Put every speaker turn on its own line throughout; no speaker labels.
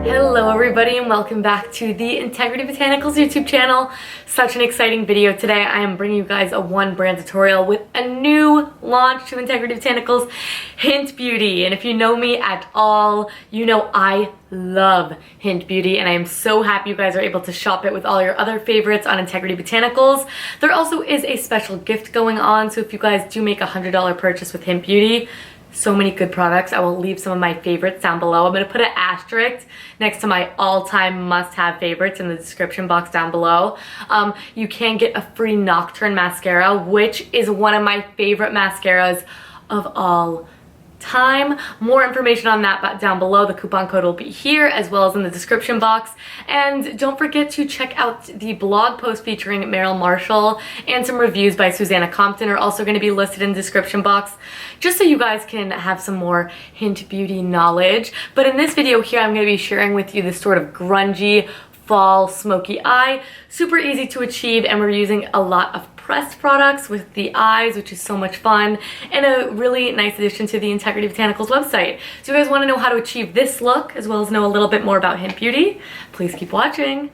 Hello everybody and welcome back to the Integrity Botanicals YouTube channel. Such an exciting video today. I am bringing you guys a one brand tutorial with a new launch to Integrity Botanicals, HYNT Beauty. And if you know me at all, you know I love HYNT Beauty and I am so happy you guys are able to shop it with all your other favorites on Integrity Botanicals. There also is a special gift going on, so if you guys do make a $100 purchase with HYNT Beauty, so many good products. I will leave some of my favorites down below. I'm going to put an asterisk next to my all-time must-have favorites in the description box down below. You can get a free Nocturne mascara, which is one of my favorite mascaras of all time. More information on that down below. The coupon code will be here as well as in the description box. And don't forget to check out the blog post featuring Meryl Marshall and some reviews by Susanna Compton are also going to be listed in the description box, just so you guys can have some more HYNT Beauty knowledge. But in this video here, I'm going to be sharing with you this sort of grungy fall smoky eye. Super easy to achieve, and we're using a lot of pressed products with the eyes, which is so much fun and a really nice addition to the Integrity Botanicals website. So you guys want to know how to achieve this look as well as know a little bit more about HYNT Beauty? Please keep watching.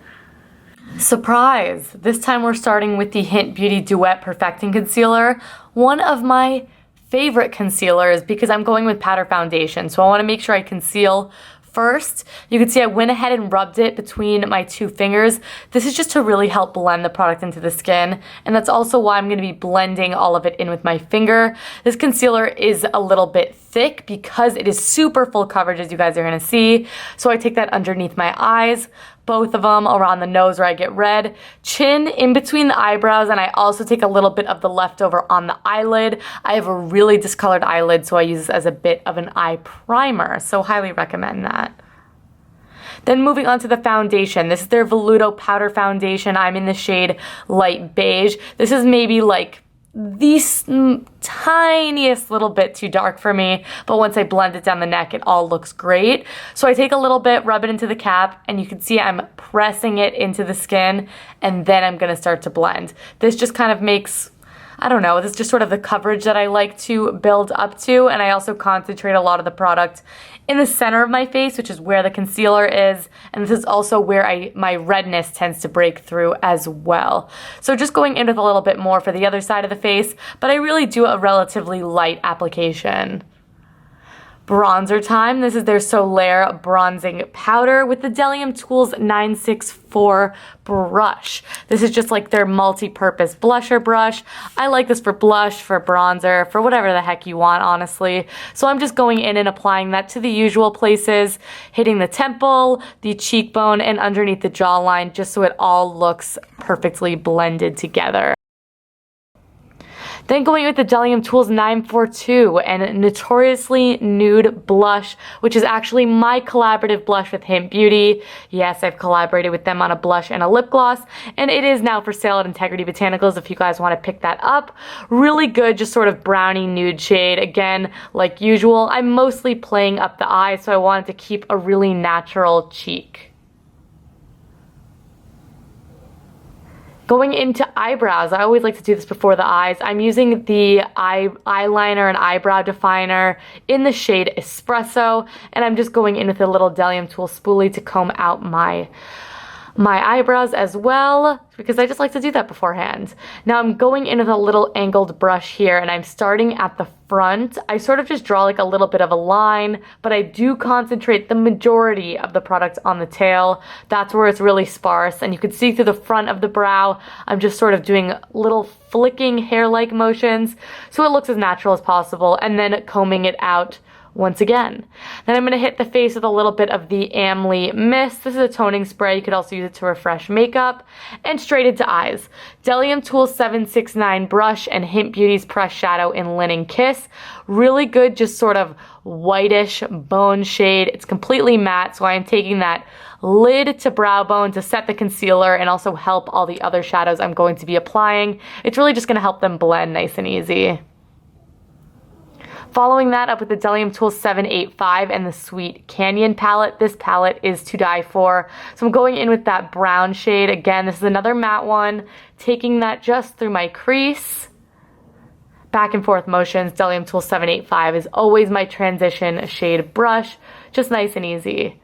Surprise! This time we're starting with the HYNT Beauty Duet Perfecting Concealer, one of my favorite concealers because I'm going with powder foundation, so I want to make sure I conceal first. You can see I went ahead and rubbed it between my two fingers. This is just to really help blend the product into the skin, and that's also why I'm going to be blending all of it in with my finger. This concealer is a little bit thick because it is super full coverage, as you guys are going to see. So I take that underneath my eyes, both of them around the nose where I get red, chin in between the eyebrows, and I also take a little bit of the leftover on the eyelid. I have a really discolored eyelid, so I use this as a bit of an eye primer, so highly recommend that. Then moving on to the foundation. This is their Veludo Powder Foundation. I'm in the shade Light Beige. This is maybe like the tiniest little bit too dark for me, but once I blend it down the neck, it all looks great. So I take a little bit, rub it into the cap, and you can see I'm pressing it into the skin, and then I'm gonna start to blend. This just kind of makes, I don't know, this is just sort of the coverage that I like to build up to, and I also concentrate a lot of the product in the center of my face, which is where the concealer is, and this is also where my redness tends to break through as well. So just going in with a little bit more for the other side of the face, but I really do a relatively light application. Bronzer time. This is their Solaire bronzing powder with the Delium Tools 964 brush. This is just like their multi-purpose blusher brush. I like this for blush, for bronzer, for whatever the heck you want, honestly. So I'm just going in and applying that to the usual places, hitting the temple, the cheekbone, and underneath the jawline, just so it all looks perfectly blended together. Then going with the Delium Tools 942 and Notoriously Nude Blush, which is actually my collaborative blush with HYNT Beauty. Yes, I've collaborated with them on a blush and a lip gloss, and it is now for sale at Integrity Botanicals if you guys want to pick that up. Really good, just sort of brownie nude shade. Again, like usual, I'm mostly playing up the eye, so I wanted to keep a really natural cheek. Going into eyebrows, I always like to do this before the eyes. I'm using the eyeliner and eyebrow definer in the shade Espresso, and I'm just going in with a little Delium Tool spoolie to comb out my eyebrows as well, because I just like to do that beforehand. Now I'm going in with a little angled brush here, and I'm starting at the front. I sort of just draw like a little bit of a line, but I do concentrate the majority of the product on the tail. That's where it's really sparse, and you can see through the front of the brow, I'm just sort of doing little flicking hair-like motions, so it looks as natural as possible, and then combing it out once again. Then I'm going to hit the face with a little bit of the Amley Mist. This is a toning spray. You could also use it to refresh makeup. And straight into eyes. Delium Tool 769 brush and HYNT Beauty's Pressed Shadow in Linen Kiss. Really good, just sort of whitish bone shade. It's completely matte, so I am taking that lid to brow bone to set the concealer and also help all the other shadows I'm going to be applying. It's really just going to help them blend nice and easy. Following that up with the Delium Tool 785 and the Sweet Canyon palette. This palette is to die for. So I'm going in with that brown shade. Again, this is another matte one. Taking that just through my crease. back and forth motions. Bdellium Tool 785 is always my transition shade brush, just nice and easy.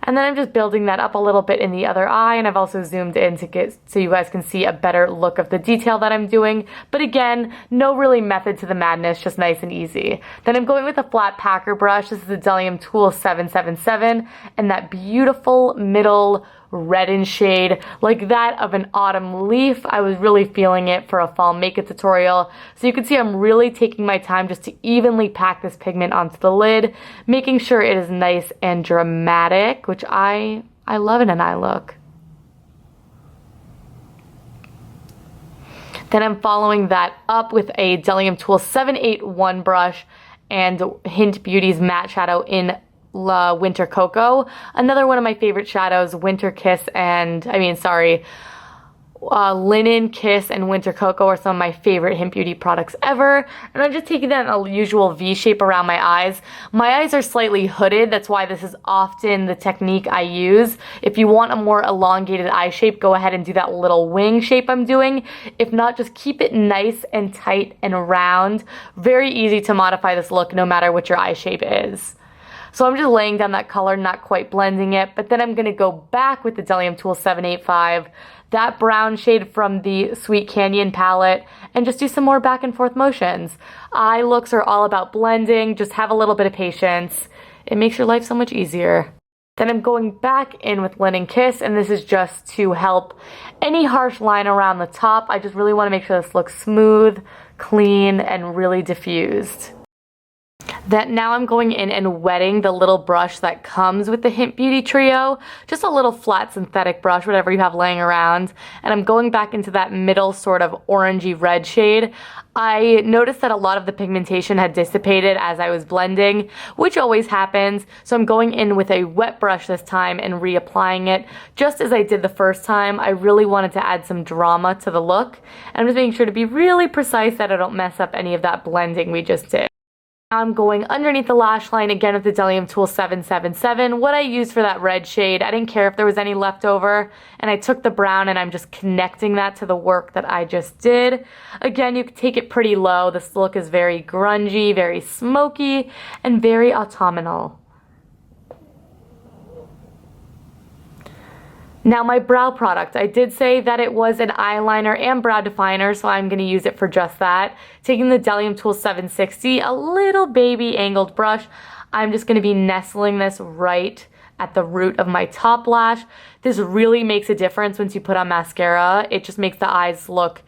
And then I'm just building that up a little bit in the other eye, and I've also zoomed in to get so you guys can see a better look of the detail that I'm doing. But again, no really method to the madness, just nice and easy. Then I'm going with a flat packer brush. This is the Bdellium Tool 777, and that beautiful middle reddened shade, like that of an autumn leaf. I was really feeling it for a fall makeup tutorial. So you can see I'm really taking my time just to evenly pack this pigment onto the lid, making sure it is nice and dramatic, which I love in an eye look. Then I'm following that up with a Bdellium Tool 781 brush and Hint Beauty's matte shadow in Winter Cocoa. Another one of my favorite shadows, Linen Kiss and Winter Cocoa are some of my favorite Hint Beauty products ever. And I'm just taking that in a usual V shape around my eyes. My eyes are slightly hooded, that's why this is often the technique I use. If you want a more elongated eye shape, go ahead and do that little wing shape I'm doing. If not, just keep it nice and tight and round. Very easy to modify this look no matter what your eye shape is. So I'm just laying down that color, not quite blending it, but then I'm going to go back with the Bdellium Tool 785, that brown shade from the Sweet Canyon palette, and just do some more back and forth motions. Eye looks are all about blending, just have a little bit of patience. It makes your life so much easier. Then I'm going back in with Linen Kiss, and this is just to help any harsh line around the top. I just really want to make sure this looks smooth, clean, and really diffused. That now I'm going in and wetting the little brush that comes with the Hint Beauty Trio, just a little flat synthetic brush, whatever you have laying around, and I'm going back into that middle sort of orangey red shade. I noticed that a lot of the pigmentation had dissipated as I was blending, which always happens, so I'm going in with a wet brush this time and reapplying it just as I did the first time. I really wanted to add some drama to the look, and I'm just making sure to be really precise that I don't mess up any of that blending we just did. I'm going underneath the lash line again with the Bdellium Tool 777. What I used for that red shade, I didn't care if there was any left over, and I took the brown and I'm just connecting that to the work that I just did. Again, you can take it pretty low. This look is very grungy, very smoky, and very autumnal. Now my brow product, I did say that it was an eyeliner and brow definer, so I'm going to use it for just that. Taking the Bdellium Tool 760, a little baby angled brush, I'm just going to be nestling this right at the root of my top lash. This really makes a difference once you put on mascara. It just makes the eyes look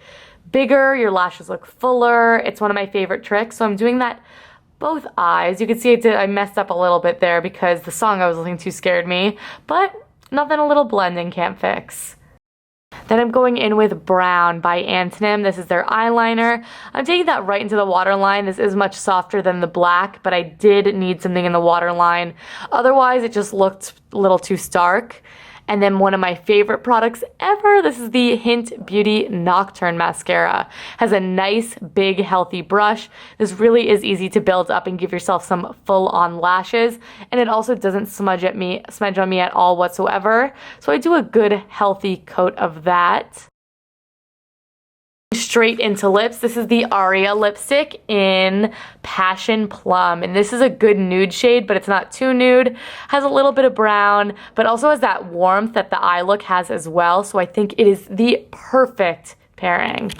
bigger, your lashes look fuller. It's one of my favorite tricks, so I'm doing that both eyes. You can see I messed up a little bit there because the song I was listening to scared me, but nothing a little blending can't fix. Then I'm going in with Brown by Antonym. This is their eyeliner. I'm taking that right into the waterline. This is much softer than the black, but I did need something in the waterline. Otherwise, it just looked a little too stark. And then one of my favorite products ever, this is the Hint Beauty Nocturne Mascara. Has a nice, big, healthy brush. This really is easy to build up and give yourself some full-on lashes. And it also doesn't smudge on me at all whatsoever. So I do a good, healthy coat of that. Straight into lips. This is the Aria Lipstick in Passion Plum, and this is a good nude shade, but it's not too nude. Has a little bit of brown, but also has that warmth that the eye look has as well, so I think it is the perfect pairing.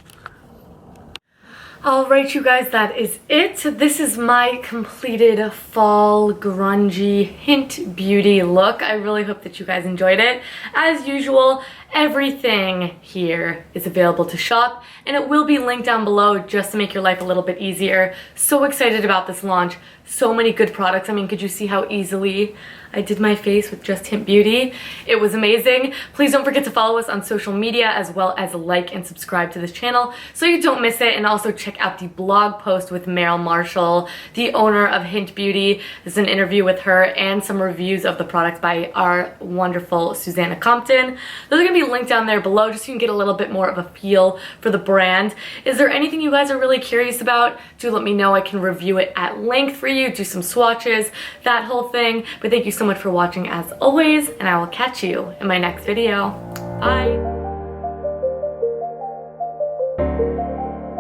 Alright you guys, that is it. This is my completed fall grungy Hint Beauty look. I really hope that you guys enjoyed it. As usual, everything here is available to shop, and it will be linked down below just to make your life a little bit easier. So excited about this launch. So many good products. I mean, could you see how easily I did my face with just Hint Beauty? It was amazing. Please don't forget to follow us on social media, as well as like and subscribe to this channel so you don't miss it. And also check out the blog post with Meryl Marshall, the owner of Hint Beauty. This is an interview with her and some reviews of the products by our wonderful Susanna Compton. Those are going to be linked down there below just so you can get a little bit more of a feel for the brand. Is there anything you guys are really curious about? Do let me know. I can review it at length for you, do some swatches, that whole thing. But thank you so much for watching as always, and I will catch you in my next video. Bye!